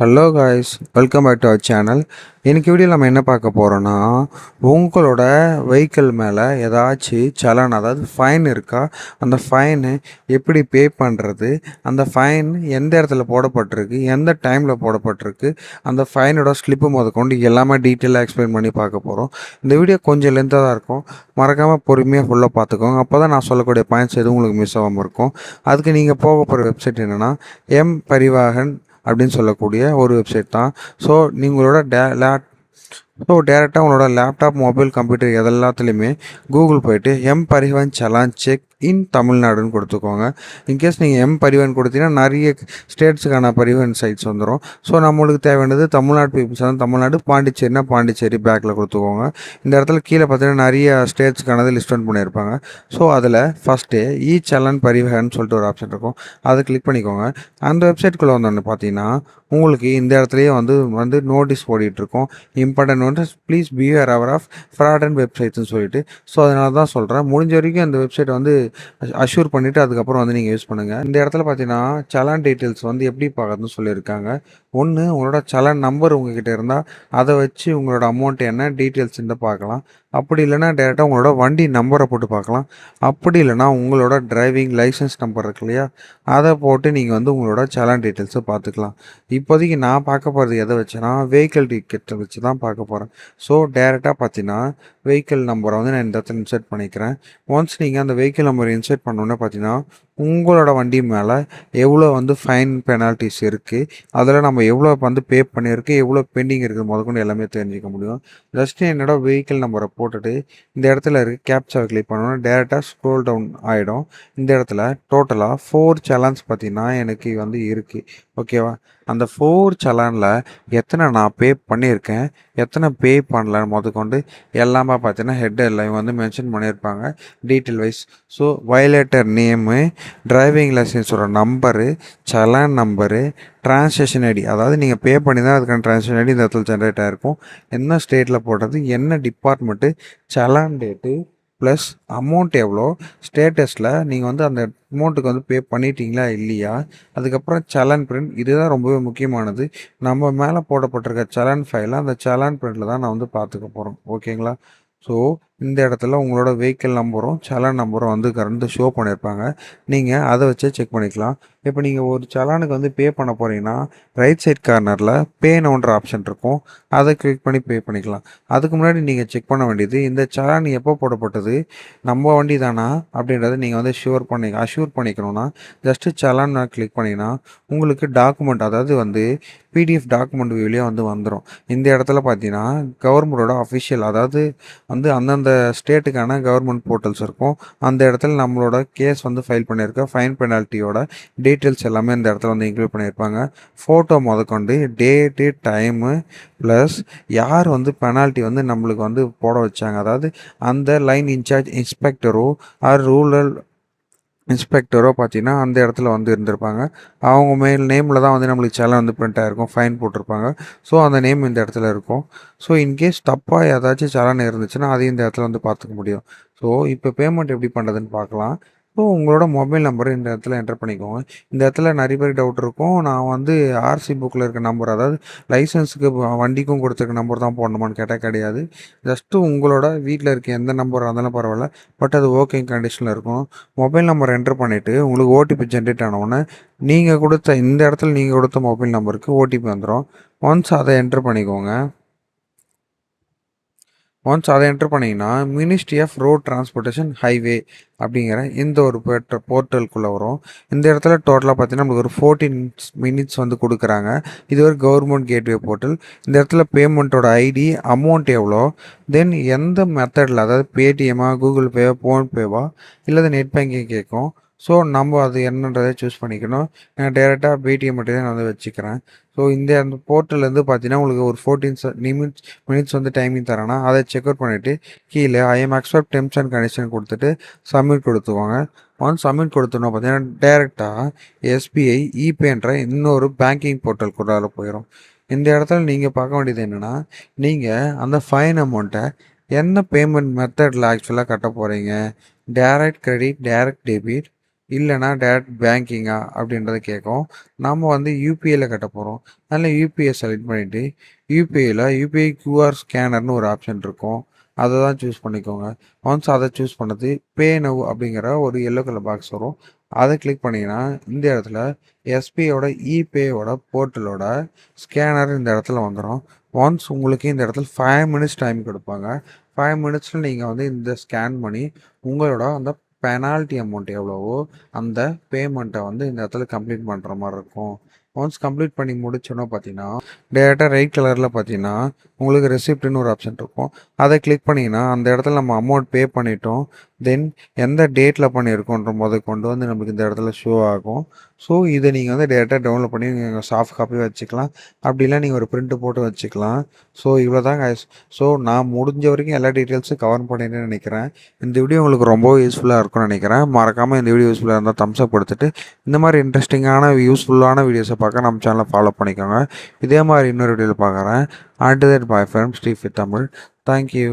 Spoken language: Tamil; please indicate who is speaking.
Speaker 1: Hello guys, welcome back to our channel. இன்னைக்கு வீடியோ நம்ம என்ன பார்க்க போகிறோன்னா, உங்களோட வெஹிக்கிள் மேலே ஏதாச்சும் சலான், அதாவது ஃபைன் இருக்கா, அந்த ஃபைனு எப்படி பே பண்ணுறது, அந்த ஃபைன் எந்த இடத்துல போடப்பட்டிருக்கு, எந்த டைமில் போடப்பட்டிருக்கு, அந்த ஃபைனோட ஸ்லிப்பு முதற்கொண்டு எல்லாமே டீட்டெயிலாக எக்ஸ்பிளைன் பண்ணி பார்க்க போகிறோம். இந்த வீடியோ கொஞ்சம் லென்த்தாக தான் இருக்கும், மறக்காமல் பொறுமையாக ஃபுல்லாக பார்த்துக்கோங்க. அப்போ தான் நான் சொல்லக்கூடிய பாயிண்ட்ஸ் எதுவும் உங்களுக்கு மிஸ் ஆகாமல் இருக்கும். அதுக்கு நீங்கள் போக போகிற வெப்சைட் என்னென்னா எம் பரிவாகன் அப்படின்னு சொல்லக்கூடிய ஒரு வெப்சைட் தான். ஸோ நீங்களோட டேரெக்டாக உங்களோட லேப்டாப், மொபைல், கம்ப்யூட்டர் எதெல்லாத்துலேயுமே கூகுள் போய்ட்டு எம் பரிவன் சலான் செக் இன் தமிழ்நாடுன்னு கொடுத்துக்கோங்க. இன்கேஸ் நீங்கள் எம் பரிவன் கொடுத்தீங்கன்னா நிறைய ஸ்டேட்ஸுக்கான பரிவன் சைட்ஸ் வந்துடும். ஸோ நம்மளுக்கு தேவையானது தமிழ்நாடு பீப்புள்ஸ் வந்து தமிழ்நாடு, பாண்டிச்சேரினா பாண்டிச்சேரி பேக்கில் கொடுத்துக்கோங்க. இந்த இடத்துல கீழே பார்த்தீங்கன்னா நிறைய ஸ்டேட்ஸுக்கானது லிஸ்ட் அவுட் பண்ணியிருப்பாங்க. ஸோ அதில் ஃபஸ்ட்டு இ சலான் பரிவகன் சொல்லிட்டு ஒரு ஆப்ஷன் இருக்கும், அதை கிளிக் பண்ணிக்கோங்க. அந்த வெப்சைட்குள்ளே வந்தோன்னு பார்த்தீங்கன்னா உங்களுக்கு இந்த இடத்துலையே வந்து நோட்டீஸ் ஓடிட்டுருக்கோம், important notice, please beware of fraud and வெப்சைட்ஸ்னு சொல்லிட்டு. ஸோ அதனால தான் சொல்கிறேன், முடிஞ்ச வரைக்கும் அந்த வெப்சைட்டை வந்து அஷ்யூர் பண்ணிவிட்டு அதுக்கப்புறம் வந்து நீங்கள் யூஸ் பண்ணுங்கள். இந்த இடத்துல பார்த்தீங்கன்னா சலான் டீட்டெயில்ஸ் வந்து எப்படி பார்க்கறதுன்னு சொல்லியிருக்காங்க. ஒன்று, உங்களோட சலான் நம்பர் உங்ககிட்ட இருந்தால் அதை வச்சு உங்களோட அமௌண்ட் என்ன டீட்டெயில்ஸ் இருந்தால் பார்க்கலாம். அப்படி இல்லைனா டேரெக்டாக உங்களோட வண்டி நம்பரை போட்டு பார்க்கலாம். அப்படி இல்லைனா உங்களோட டிரைவிங் லைசன்ஸ் நம்பர் இருக்கு இல்லையா, அதை போட்டு நீங்கள் வந்து உங்களோட சலான் டீட்டெயில்ஸை பார்த்துக்கலாம். இப்போதைக்கு நான் பார்க்க போகிறது எதை வச்சுன்னா வெஹிக்கிள் டிக்கெட்டை வச்சு தான் பார்க்க போகிறேன். ஸோ டேரெக்டாக பார்த்தீங்கன்னா வெஹிக்கிள் நம்பரை வந்து நான் இந்த இடத்துல இன்சர்ட் பண்ணிக்கிறேன். ஒன்ஸ் நீங்கள் அந்த வெஹிக்கிள் நம்பரை இன்சர்ட் பண்ணோன்னே பார்த்தீங்கன்னா உங்களோட வண்டி மேலே எவ்வளோ வந்து ஃபைன் பெனால்ட்டிஸ் இருக்குது, அதில் நம்ம எவ்வளோ வந்து பே பண்ணியிருக்கு, எவ்வளோ பெண்டிங் இருக்குது முதற்கொண்டு எல்லாமே தெரிஞ்சிக்க முடியும். ஜஸ்ட்டு என்னோட வெஹிக்கிள் நம்பரை போட்டுட்டு இந்த இடத்துல இருக்க கேப்சாவை கிளிக் பண்ணோன்னா டேரெக்டாக ஸ்க்ரோல் டவுன் ஆகிடும். இந்த இடத்துல டோட்டலாக 4 சலான்ஸ் பார்த்தீங்கன்னா எனக்கு வந்து இருக்குது. ஓகேவா, அந்த 4 சலானில் எத்தனை நான் பே பண்ணியிருக்கேன், எத்தனை பே பண்ணலன்னு முதற்கொண்டு எல்லாமே பார்த்தீங்கன்னா ஹெட்டரில் வந்து மென்ஷன் பண்ணியிருப்பாங்க detail wise. So violator name, driving லைசன்ஸோட number, challan number, transaction ID, அதாவது நீங்கள் பே பண்ணி தான் அதுக்கான டிரான்சாக்ஷன் ஐடி இந்த இடத்துல ஜென்ரேட் ஆகிருக்கும், என்ன ஸ்டேட்டில் போட்டது, என்ன department, challan date, plus amount எவ்வளோ, ஸ்டேட்டஸில் நீங்கள் வந்து அந்த அமௌண்ட்டுக்கு வந்து பே பண்ணிட்டீங்களா இல்லையா, அதுக்கப்புறம் சலான் பிரிண்ட், இதுதான் ரொம்பவே முக்கியமானது. நம்ம மேலே போடப்பட்டிருக்க சலான் ஃபைலை அந்த சலான் பிரிண்டில் தான் நான் வந்து பார்த்துக்க போகிறோம். ஓகேங்களா. ஸோ இந்த இடத்துல உங்களோட வெஹிக்கிள் நம்பரும் சலான் நம்பரும் வந்து கரண்ட் ஷோ பண்ணியிருப்பாங்க, நீங்கள் அதை வச்சே செக் பண்ணிக்கலாம். இப்போ நீங்கள் ஒரு சலானுக்கு வந்து பே பண்ண போகிறீங்கன்னா ரைட் சைட் கார்னரில் பே நவுன்ற ஆப்ஷன் இருக்கும், அதை கிளிக் பண்ணி பே பண்ணிக்கலாம். அதுக்கு முன்னாடி நீங்கள் செக் பண்ண வேண்டியது, இந்த சலான் எப்போ போடப்பட்டது, நம்ம வண்டி தானா அப்படின்றத நீங்கள் வந்து அஷ்யூர் பண்ணிக்கணும்னா ஜஸ்ட்டு சலான் கிளிக் பண்ணிங்கன்னா உங்களுக்கு டாக்குமெண்ட், அதாவது வந்து பிடிஎஃப் டாக்குமெண்ட் வியூலேயே வந்து வந்துடும். இந்த இடத்துல பார்த்தீங்கன்னா கவர்மெண்ட்டோட அஃபிஷியல், அதாவது வந்து அந்தந்த ஸ்டேட்டுக்கான கவர்மெண்ட் போர்ட்டல்ஸ் இருக்கும், அந்த இடத்துல நம்மளோட கேஸ் வந்து ஃபைல் பண்ணியிருக்க ஃபைன் பெனால்ட்டியோட டீட்டெயில்ஸ் எல்லாமே இந்த இடத்துல வந்து இன்க்ளூட் பண்ணியிருப்பாங்க. ஃபோட்டோ முதற்கொண்டு டேட்டு, டைமு, ப்ளஸ் யார் வந்து பெனால்ட்டி வந்து நம்மளுக்கு வந்து போட வச்சாங்க, அதாவது அந்த லைன் இன்சார்ஜ் இன்ஸ்பெக்டரோ ஆர் ரூரல் இன்ஸ்பெக்டரோ பார்த்தீங்கன்னா அந்த இடத்துல வந்து இருந்திருப்பாங்க. அவங்க நேமில் தான் வந்து நம்மளுக்கு சலான் வந்து பிரிண்ட் ஆகிருக்கும், ஃபைன் போட்டிருப்பாங்க. ஸோ அந்த நேம் இந்த இடத்துல இருக்கும். ஸோ இன்கேஸ் தப்பாக ஏதாச்சும் சலான் இருந்துச்சுன்னா அதையும் இந்த இடத்துல வந்து பார்த்துக்க முடியும். ஸோ இப்போ பேமெண்ட் எப்படி பண்ணுறதுன்னு பார்க்கலாம். ஸோ உங்களோட மொபைல் நம்பர் இந்த இடத்துல என்டர் பண்ணிக்கோங்க. இந்த இடத்துல நிறைய பேர் டவுட் இருக்கும், நான் வந்து ஆர்சி புக்கில் இருக்க நம்பர், அதாவது லைசன்ஸுக்கு வண்டிக்கும் கொடுத்துருக்க நம்பர் தான் போடணுமான்னு கேட்டால் கிடையாது. ஜஸ்ட்டு உங்களோட வீட்டில் இருக்க எந்த நம்பர் இருந்தாலும் பரவாயில்ல, பட் அது ஓகே கண்டிஷனில் இருக்கும். மொபைல் நம்பர் என்டர் பண்ணிவிட்டு உங்களுக்கு ஓடிபி ஜென்ரேட் ஆனவுடனே நீங்கள் கொடுத்த இந்த இடத்துல நீங்கள் கொடுத்த மொபைல் நம்பருக்கு ஓடிபி வந்துடும். ஒன்ஸ் அதை என்டர் பண்ணிக்கோங்க. ஒன்ஸ் அதை என்டர் பண்ணிங்கன்னா ministry of road transportation highway அப்படிங்கிற இந்த ஒரு போர்ட்டலுக்குள்ளே வரும். இந்த இடத்துல டோட்டலாக பார்த்தீங்கன்னா நம்மளுக்கு ஒரு 14 மினிட்ஸ் வந்து கொடுக்குறாங்க. இது ஒரு கவர்மெண்ட் கேட்வே போர்ட்டல். இந்த இடத்துல பேமெண்ட்டோட ஐடி, அமௌண்ட் எவ்வளோ, தென் எந்த மெத்தடில், அதாவது பேடிஎம்மா, கூகுள் பேவா, ஃபோன்பேவா, இல்லை நெட் பேங்கிங் கேட்கும். ஸோ நம்ம அது என்னன்றதை சூஸ் பண்ணிக்கணும். நான் டேரெக்டாக பேடிஎம் மட்டும் தான் நான் வந்து வச்சுக்கிறேன். ஸோ அந்த போர்ட்டல்லேருந்து பார்த்தீங்கன்னா உங்களுக்கு ஒரு 14 மினிட்ஸ் வந்து டைமிங் தரேன்னா அதை செக் அவுட் பண்ணிவிட்டு கீழே I am accept terms and condition கொடுத்துட்டு சப்மிட் கொடுத்துவாங்க. ஒன்ஸ் சப்மிட் கொடுத்தோன்னா பார்த்தீங்கன்னா டேரெக்டாக எஸ்பிஐ இபேன்ற இன்னொரு பேங்கிங் போர்ட்டலுக்குள்ளார போயிடும். இந்த இடத்துல நீங்கள் பார்க்க வேண்டியது என்னென்னா, நீங்கள் அந்த ஃபைன் அமௌண்ட்டை என்ன பேமெண்ட் மெத்தடில் ஆக்சுவலாக கட்ட போகிறீங்க, டைரக்ட் கிரெடிட், டைரக்ட் டெபிட், இல்லைனா டேரக்ட் பேங்கிங்கா அப்படின்றத கேட்கும். நம்ம வந்து யூபிஐயில் கட்ட போகிறோம். அதில் யூபிஐ செலக்ட் பண்ணிவிட்டு யூபிஐ கியூஆர் ஸ்கேனர்னு ஒரு ஆப்ஷன் இருக்கும். அதை தான் சூஸ் பண்ணிக்கோங்க. ஒன்ஸ் அதை சூஸ் பண்ணது பே நவ் அப்படிங்கிற ஒரு எல்லோ கலர் பாக்ஸ் வரும். அதை கிளிக் பண்ணிங்கன்னா இந்த இடத்துல எஸ்பிஐயோட இபேயோட போர்ட்டலோட ஸ்கேனர் இந்த இடத்துல வந்துடும். ஒன்ஸ் உங்களுக்கு இந்த இடத்துல 5 மினிட்ஸ் டைம் கொடுப்பாங்க. 5 மினிட்ஸில் நீங்கள் வந்து இந்த ஸ்கேன் பண்ணி உங்களோட அந்த பெனால்ட்டி அமௌண்ட் எவ்வளவோ அந்த பேமெண்ட்டை வந்து இந்த இடத்துல கம்ப்ளீட் பண்ணுற மாதிரி இருக்கும். ஒன்ஸ் கம்ப்ளீட் பண்ணி முடிச்சோன்னா பார்த்தீங்கன்னா டேரெக்டாக ரைட் கலரில் பார்த்தீங்கன்னா உங்களுக்கு ரெசிப்ட்னு ஒரு ஆப்ஷன் இருக்கும். அதை கிளிக் பண்ணிங்கன்னா அந்த இடத்துல நம்ம அமௌண்ட் பே பண்ணிட்டோம். தென் எந்த டேட்டில் பண்ணியிருக்கோன்ற கொண்டு வந்து நம்மளுக்கு இந்த இடத்துல ஷோ ஆகும். ஸோ இதை நீங்கள் வந்து டேரெக்டாக டவுன்லோட் பண்ணி நீங்கள் சாஃப்ட் காப்பி வச்சுக்கலாம். அப்படிலாம் நீங்கள் ஒரு பிரிண்ட்டு போட்டு வச்சுக்கலாம். ஸோ இவ்வளோ தான் கைஸ். ஸோ நான் முடிஞ்ச வரைக்கும் எல்லா டீட்டெயில்ஸும் கவர் பண்ணிட்டேன்னு நினைக்கிறேன். இந்த வீடியோ உங்களுக்கு ரொம்ப யூஸ்ஃபுல்லாக இருக்கும்னு நினைக்கிறேன். மறக்காமல் இந்த வீடியோ யூஸ்ஃபுல்லாக இருந்தால் தம்ஸ் அப் கொடுத்துட்டு இந்த மாதிரி இன்ட்ரெஸ்டிங்கான யூஸ்ஃபுல்லான வீடியோஸை பார்க்க நம்ம சேனலை ஃபாலோ பண்ணிக்கோங்க. இதே மாதிரி இன்னொரு வீடியோவில் பார்க்குறேன். Until that, bye from Steve with Tamil. Thank you.